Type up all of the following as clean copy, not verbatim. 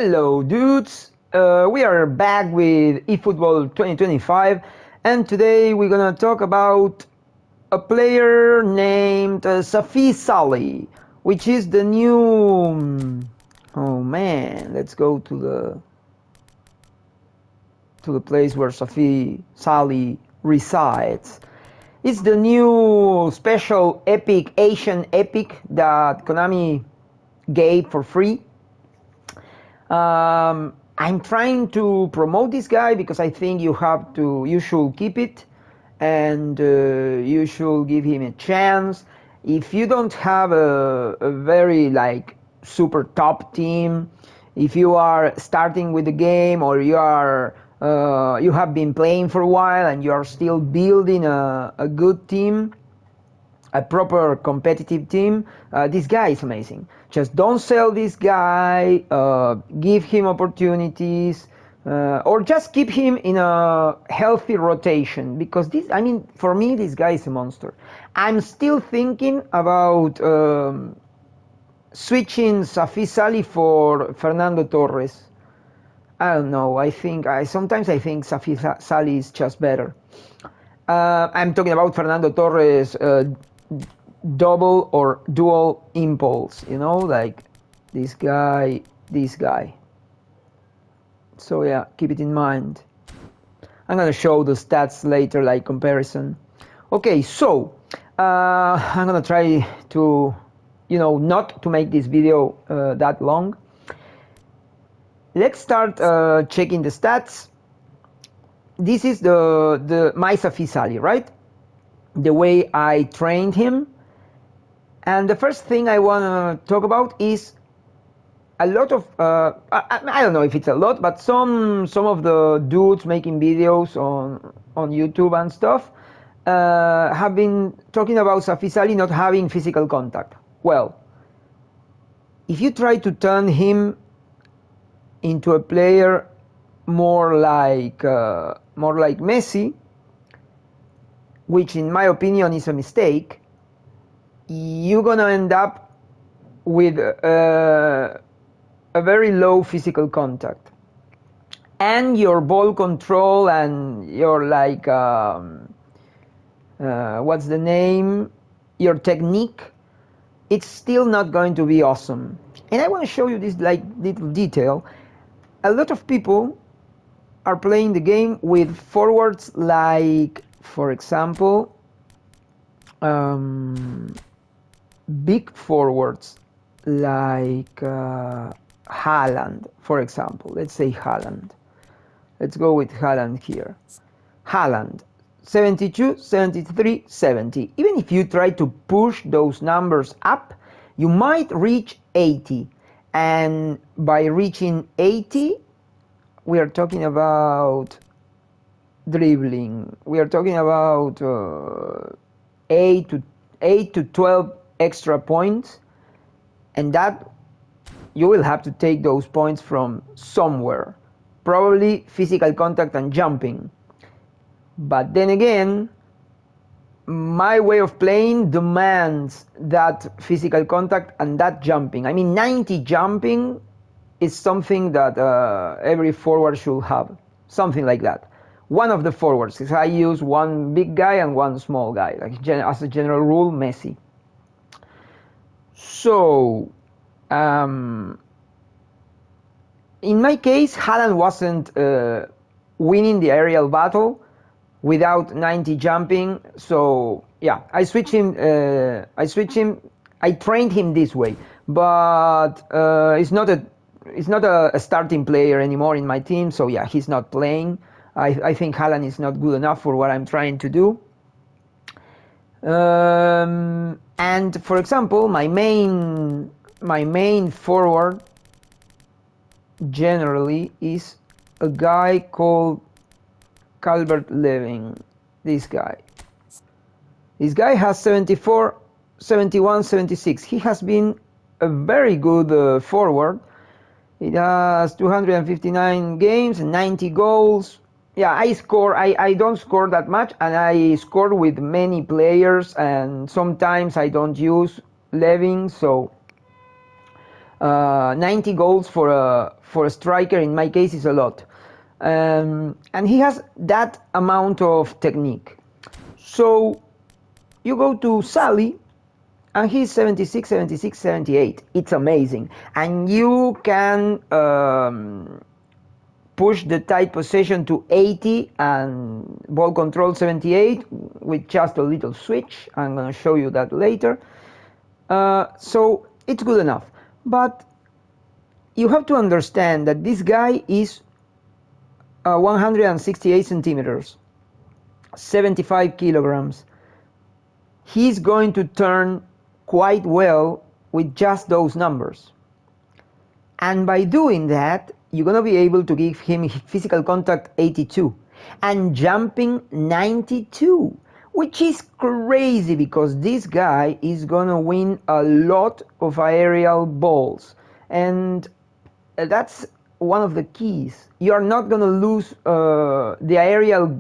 Hello dudes, we are back with eFootball 2025 and today we're gonna talk about a player named SAFEE SALI, which is the new... oh man, let's go to the place where SAFEE SALI resides. It's the new special epic, Asian epic that Konami gave for free. I'm trying to promote this guy because I think you should keep it and you should give him a chance. If you don't have a very like super top team, if you are starting with the game or you have been playing for a while and you are still building a good team, a proper competitive team, this guy is amazing. Just don't sell this guy, give him opportunities, or just keep him in a healthy rotation, because for me, this guy is a monster. I'm still thinking about switching SAFEE SALI for Fernando Torres. I don't know, sometimes I think SAFEE SALI is just better. I'm talking about Fernando Torres double or dual impulse, like this guy. So yeah, keep it in mind. I'm gonna show the stats later, like comparison. Okay, so I'm gonna try to not to make this video that long. Let's start checking the stats. This is my SAFEE SALI, right? The way I trained him. And the first thing I want to talk about is a lot of, I don't know if it's a lot, but some of the dudes making videos on YouTube and stuff have been talking about SAFEE SALI not having physical contact. Well, if you try to turn him into a player more like Messi, which in my opinion is a mistake, you're gonna end up with a very low physical contact, and your ball control and your what's the name, your technique, it's still not going to be awesome. And I want to show you this little detail. A lot of people are playing the game with forwards like, for example, big forwards like Haaland, for example. Let's say Haaland. Let's go with Haaland here. Haaland, 72, 73, 70. Even if you try to push those numbers up, you might reach 80. And by reaching 80, we are talking about dribbling. We are talking about 8 to 12 extra points, and that you will have to take those points from somewhere, probably physical contact and jumping. But then again, my way of playing demands that physical contact and that jumping. 90 jumping is something that every forward should have, something like that. One of the forwards, because I use one big guy and one small guy, as a general rule, Messi. So, in my case, Haaland wasn't winning the aerial battle without 90 jumping. So yeah, I switched him. I trained him this way, but he's not a starting player anymore in my team. So yeah, he's not playing. I think Haaland is not good enough for what I'm trying to do. And for example, my main forward generally is a guy called Calvert-Lewin. This guy has 74, 71, 76. He has been a very good forward. He has 259 games and 90 goals. Yeah, I don't score that much, and I score with many players, and sometimes I don't use Levin, so 90 goals for a striker in my case is a lot. And he has that amount of technique. So you go to Sali, and he's 76, 76, 78. It's amazing. And you can push the tight possession to 80 and ball control 78 with just a little switch. I'm going to show you that later. So it's good enough. But you have to understand that this guy is 168 centimeters, 75 kilograms. He's going to turn quite well with just those numbers. And by doing that, you're going to be able to give him physical contact 82 and jumping 92, which is crazy because this guy is going to win a lot of aerial balls. And that's one of the keys. You're not going to lose the aerial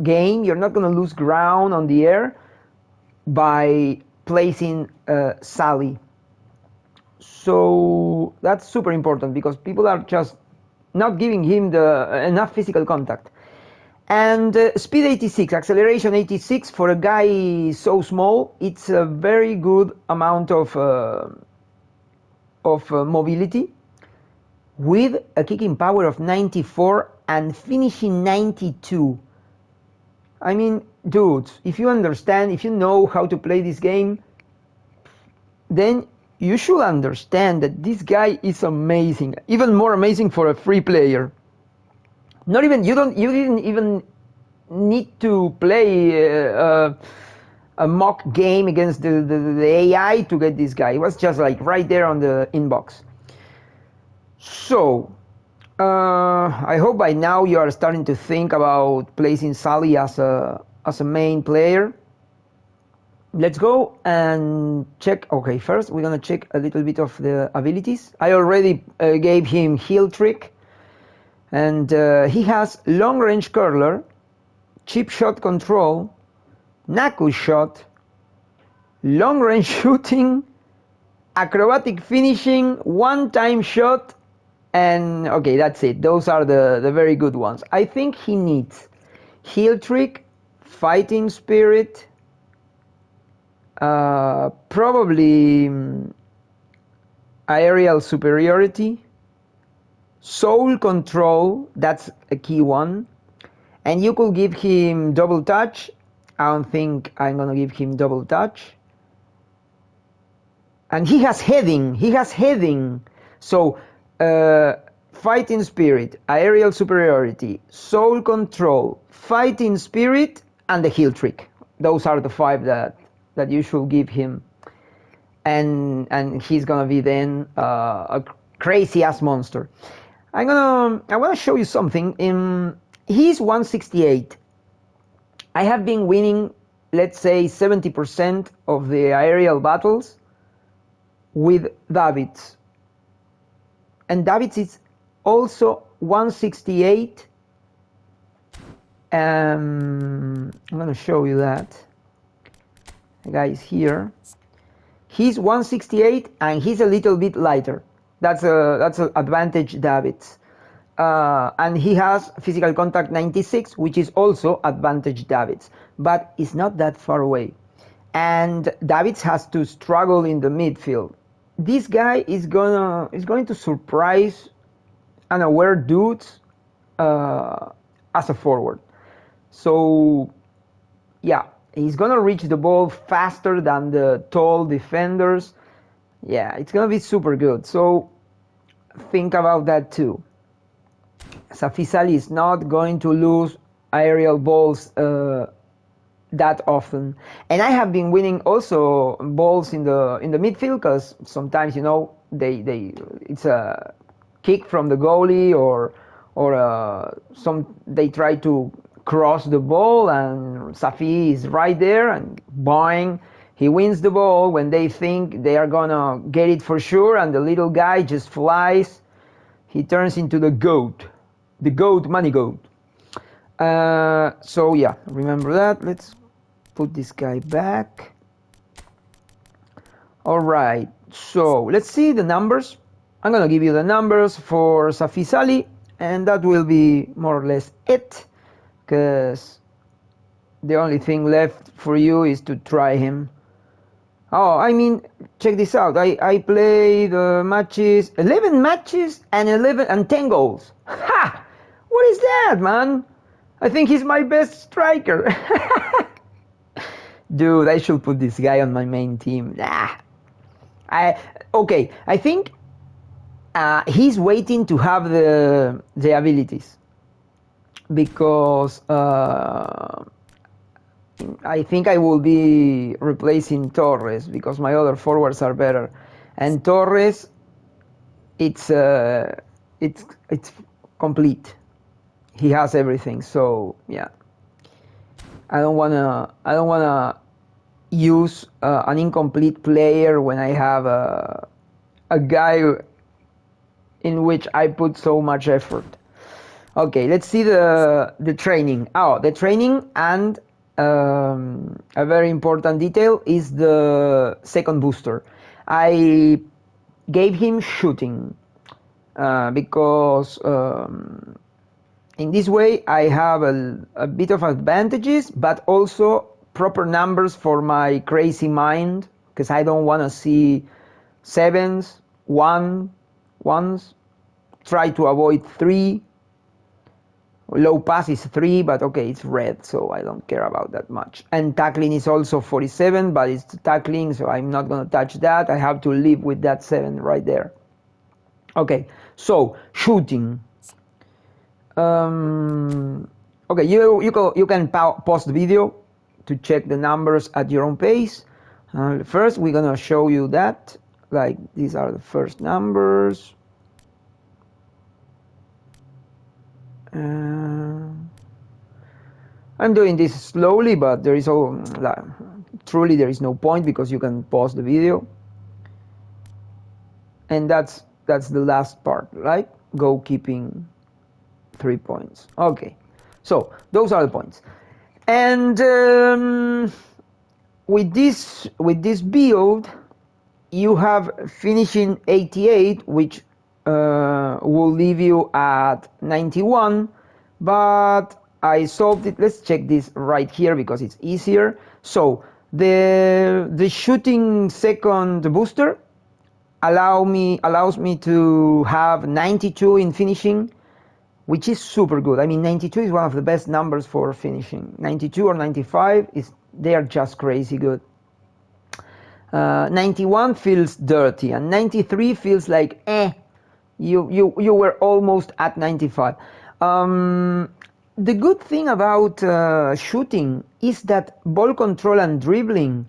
game. You're not going to lose ground on the air by placing Sali. So that's super important because people are just not giving him enough physical contact. And speed 86, acceleration 86 for a guy so small, it's a very good amount of mobility, with a kicking power of 94 and finishing 92. I mean, dudes, if you understand, if you know how to play this game, then you should understand that this guy is amazing, even more amazing for a free player. Not even, you didn't even need to play a mock game against the AI to get this guy. It was just like right there on the inbox. So I hope by now you are starting to think about placing Sali as a main player. Let's go and check. Okay, first we're gonna check a little bit of the abilities. I already gave him heel trick, and he has long range curler, chip shot control, knuckle shot, long range shooting, acrobatic finishing, one time shot, and okay, that's it. Those are the very good ones. I think he needs heel trick, fighting spirit, probably aerial superiority, soul control, that's a key one, and you could give him double touch. I don't think I'm gonna give him double touch. And he has heading, so fighting spirit, aerial superiority, soul control, fighting spirit, and the heel trick. Those are the 5 that you should give him, and he's gonna be then a crazy ass monster. I wanna show you something. He's 168. I have been winning, let's say 70% of the aerial battles with Davids, and Davids is also 168. I'm gonna show you that. The guy is here. He's 168 and he's a little bit lighter. That's an advantage Davids. And he has physical contact 96, which is also advantage Davids, but it's not that far away. And Davids has to struggle in the midfield. This guy is going to surprise unaware dudes as a forward. So yeah, he's gonna reach the ball faster than the tall defenders. Yeah, it's gonna be super good. So think about that too. SAFEE SALI is not going to lose aerial balls that often, and I have been winning also balls in the midfield, because sometimes, you know, it's a kick from the goalie, or they try to cross the ball and SAFEE is right there and boing, he wins the ball when they think they are gonna get it for sure, and the little guy just flies. He turns into the goat, money goat. So yeah, remember that. Let's put this guy back. All right, so let's see the numbers. I'm gonna give you the numbers for SAFEE SALI, and that will be more or less it, because the only thing left for you is to try him. Oh, I mean, check this out. I played matches, 11 matches and 10 goals. Ha! What is that, man? I think he's my best striker. Dude, I should put this guy on my main team. Nah. Okay, I think he's waiting to have the abilities, because I think I will be replacing Torres, because my other forwards are better, and Torres, it's complete. He has everything. So yeah, I don't wanna use an incomplete player when I have a guy in which I put so much effort. Okay, let's see the training. Oh, the training, and a very important detail is the second booster. I gave him shooting because in this way I have a bit of advantages, but also proper numbers for my crazy mind, because I don't want to see sevens, ones, try to avoid 3. Low pass is 3, but okay, it's red, so I don't care about that much. And tackling is also 47, but it's tackling, so I'm not going to touch that. I have to live with that 7 right there. Okay, so shooting. Okay, you can pause the video to check the numbers at your own pace. First, we're going to show you that. Like, these are the first numbers. I'm doing this slowly, but there is truly there is no point, because you can pause the video, and that's the last part, right? Goalkeeping, 3 points. Okay, so those are the points, and with this build, you have finishing 88, which will leave you at 91, but I solved it. Let's check this right here because it's easier. So the shooting second booster allows me to have 92 in finishing, which is super good. I mean, 92 is one of the best numbers for finishing. 92 or 95 they are just crazy good. 91 feels dirty, and 93 feels like you were almost at 95. The good thing about shooting is that ball control and dribbling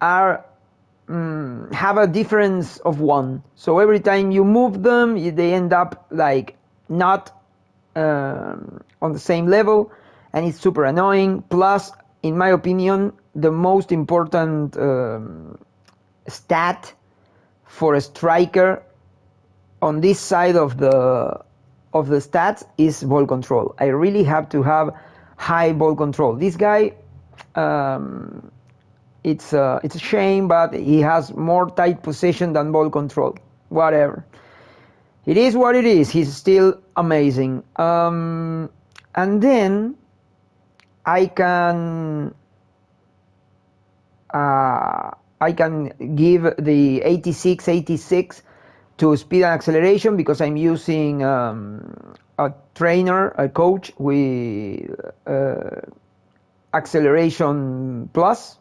have a difference of 1. So every time you move them, they end up like not on the same level, and it's super annoying. Plus, in my opinion, the most important stat for a striker on this side of the stats is ball control. I really have to have high ball control. This guy, it's a shame, but he has more tight possession than ball control. Whatever. It is what it is. He's still amazing. And then I can give the 86 to speed and acceleration, because I'm using a coach with acceleration plus.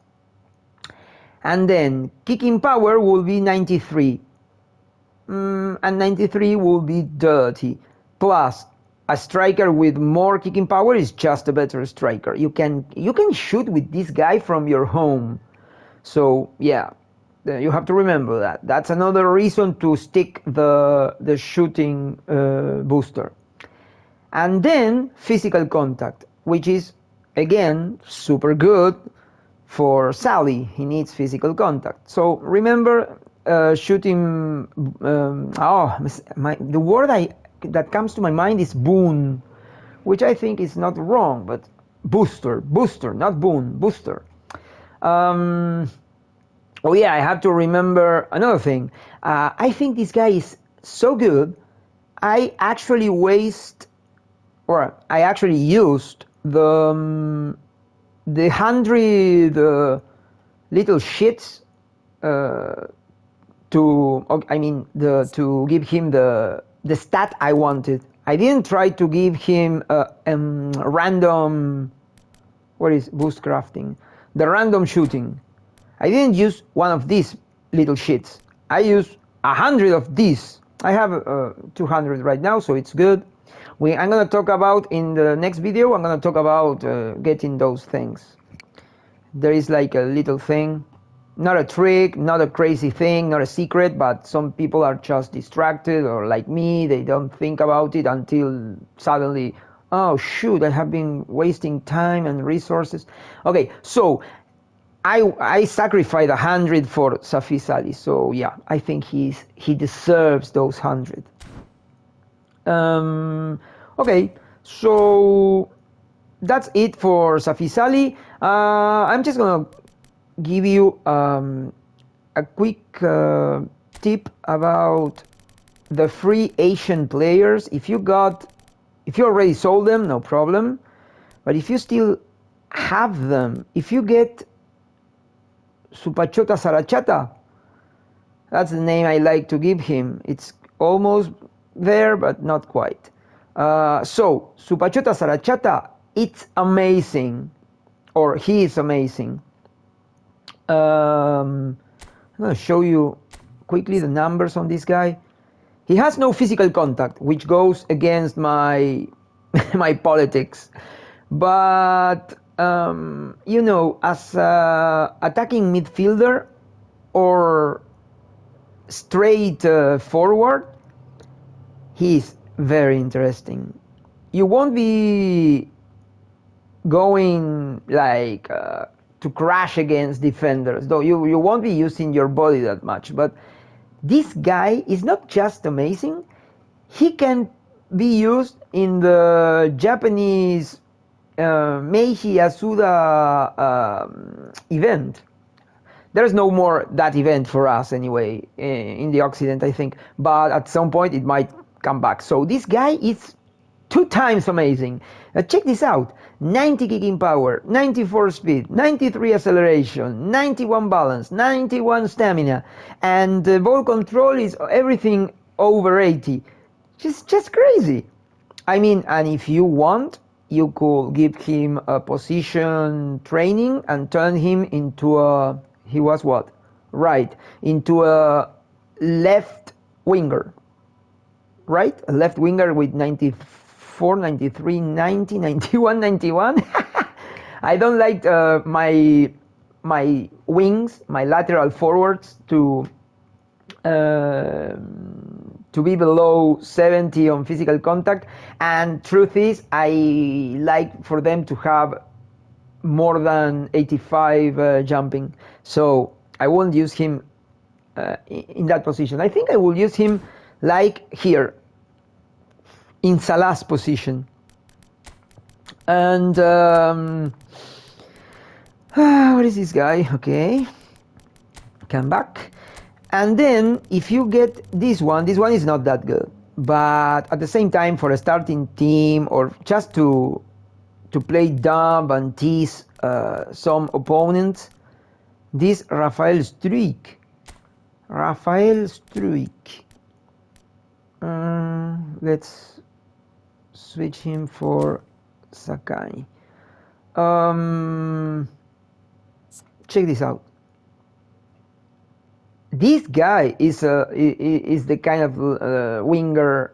And then kicking power will be 93. And 93 will be dirty. Plus, a striker with more kicking power is just a better striker. You can shoot with this guy from your home. So yeah, you have to remember that. That's another reason to stick the shooting booster. And then physical contact, which is again super good for Sali. He needs physical contact. So remember, shooting. The word that comes to my mind is boon, which I think is not wrong, but booster, not boon, booster. Oh yeah, I have to remember another thing. I think this guy is so good, I actually used the 100 little shits to give him the stat I wanted. I didn't try to give him a random, what is boost crafting? The random shooting. I didn't use one of these little shits. I used 100 of these. I have 200 right now, so it's good. I'm gonna talk about in the next video. I'm gonna talk about getting those things. There is like a little thing, not a trick, not a crazy thing, not a secret, but some people are just distracted, or like me, they don't think about it until suddenly, oh shoot, I have been wasting time and resources. Okay, so I sacrificed 100 for SAFEE SALI, so yeah, I think he deserves those 100. Okay, so that's it for SAFEE SALI. I'm just gonna give you a quick tip about the free Asian players. If you already sold them, no problem. But if you still have them, if you get Supachota Sarachata, that's the name I like to give him. It's almost there, but not quite. So Supachota Sarachata, it's amazing, or he is amazing. I'm going to show you quickly the numbers on this guy. He has no physical contact, which goes against my my politics. But you know, as a attacking midfielder or straight forward, he's very interesting. You won't be going like to crash against defenders, though you won't be using your body that much. But this guy is not just amazing, he can be used in the Japanese Meiji Yasuda event. There's no more that event for us anyway, in the Occident, I think, but at some point it might come back. So this guy is 2 times amazing. Check this out: 90 kicking power, 94 speed, 93 acceleration, 91 balance, 91 stamina, and ball control is everything over 80. Just crazy. I mean, and if you want, you could give him a position training and turn him into a, he was what? Right, into a left winger. Right? A left winger with 94, 93, 90, 91, 91. I don't like my wings, my lateral forwards to be below 70 on physical contact, and truth is I like for them to have more than 85 jumping, so I won't use him in that position. I think I will use him like here in Salah's position. And what is this guy? Okay, come back. And then if you get this one is not that good, but at the same time, for a starting team or just to play dumb and tease some opponents, this Rafael Struijk. Let's switch him for Sakai. Check this out. This guy is the kind of winger.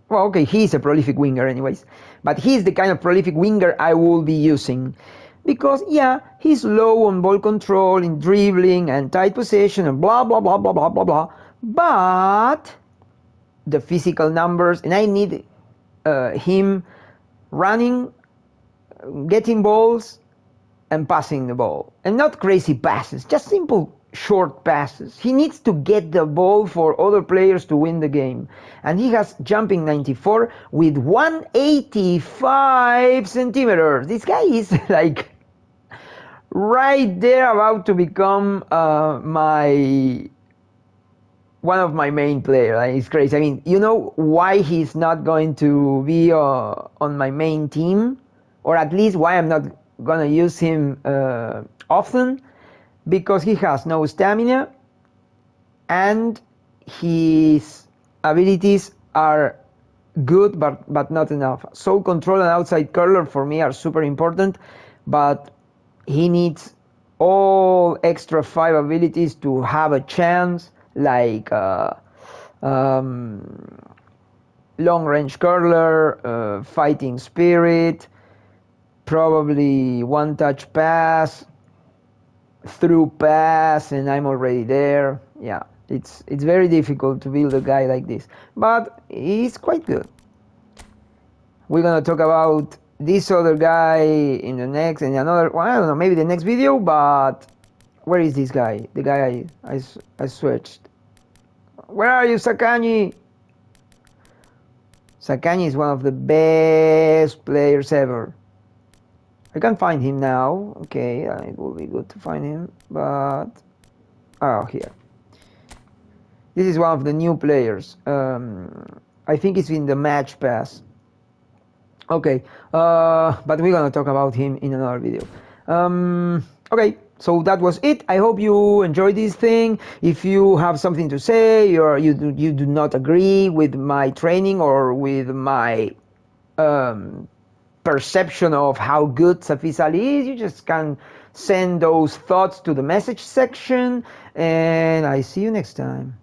Well, okay, he's a prolific winger anyways, but he's the kind of prolific winger I will be using, because yeah, he's low on ball control, in dribbling and tight possession and blah blah blah blah blah blah blah, but the physical numbers, and I need him running, getting balls and passing the ball, and not crazy passes, just simple short passes. He needs to get the ball for other players to win the game, and he has jumping 94 with 185 centimeters. This guy is like right there, about to become my one of my main players. Like, it's crazy. I mean, you know why he's not going to be on my main team, or at least why I'm not gonna use him often, because he has no stamina and his abilities are good but not enough. So control and outside curler for me are super important, but he needs all extra 5 abilities to have a chance, like long range curler, fighting spirit, probably one touch pass, through pass, and I'm already there. Yeah, it's very difficult to build a guy like this, but he's quite good. We're gonna talk about this other guy in another, well, I don't know, maybe the next video. But where is this guy? The guy I switched. Where are you, Sakani? Sakani is one of the best players ever. I can't find him now. Okay, it will be good to find him, but here. This is one of the new players. I think it's in the match pass. Okay, but we're gonna talk about him in another video. Okay, so that was it. I hope you enjoyed this thing. If you have something to say, or you do not agree with my training or with my perception of how good SAFEE SALI is, you just can send those thoughts to the message section, and I see you next time.